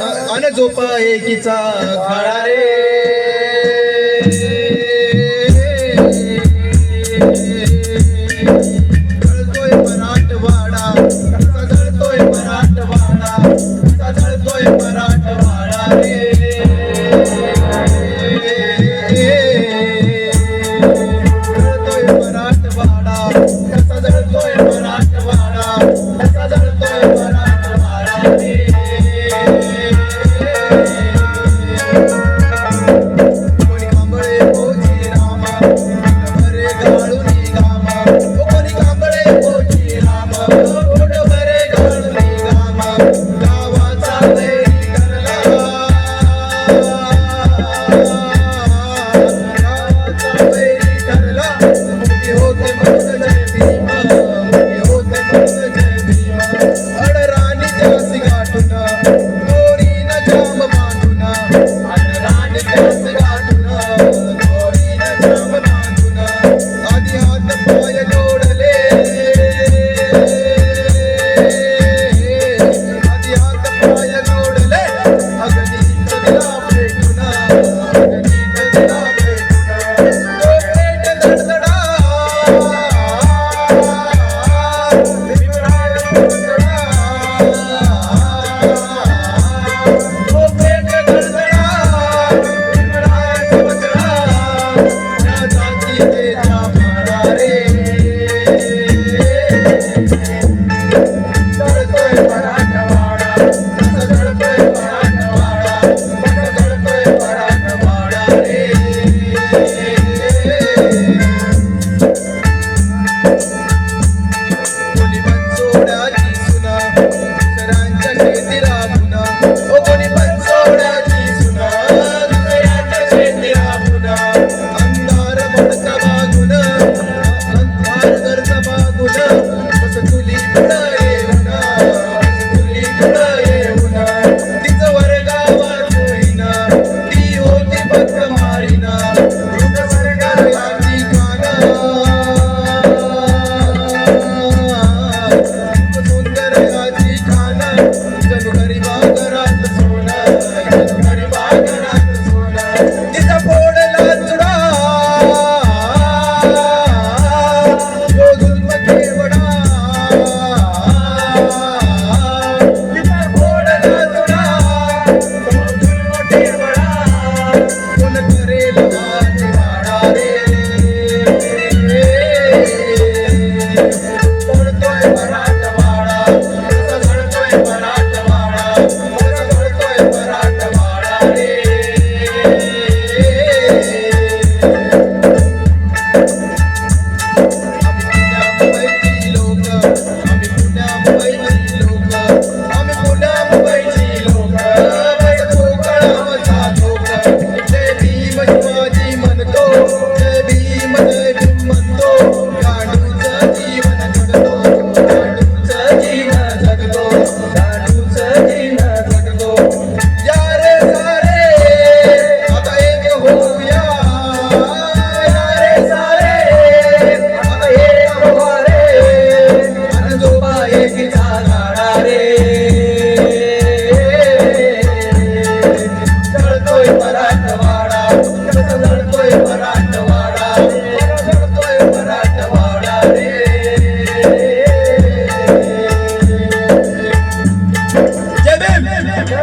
अन झोपा एकीचा खळा रे जळतोय मराठवाडा जळतोय मराठवाडा जळतोय मराठवाडा रे जळतोय मराठवाडा जळतोय मराठवाडा जळतोय मराठवाडा रे कोणी कांबळे पोची रामा बरे गाळूनी गामा कोणी कांबळे पोची रामा पोट बरे गाळूनी गामा गावाचा वैरी ठरला गावाचा वैरी ठरला मुली होते मस्त जय भीमा मुली होते मस्त जय भीमा अडराणीच्या सिगाटून दोरीनं जाम बांधून अडराणीच्या सिगाटून दोरीनं जाम बांधून आधी हात पाय जोडले आधी हात पाय जोडले अगणित दिला भेटून अगणित दिला भेटून तो पेट धडधडा भीमराय धडधडा तो पेट धडधडा भीमराय धडधडा या जाती तेजा मारा रे जळतोय मराठवाडा जळतोय मराठवाडा जळतोय मराठवाडा रे कोणी बनसोड्याची सुना दुसऱ्यांच्या शेतीला पुन्हा ओ कोणी बनसोड्याची सुना दुसऱ्यांच्या शेतीला पुन्हा अंधार पडता मागून अंधार घरचा मागून बस तुली पुढं येऊन बस तुली पुढं येऊन तिचं वर्गावात होईना ती होती फक्त मारीना रूप स्वर्गाची काना रूप सुंदर याची खाना जणू गरीबा घरात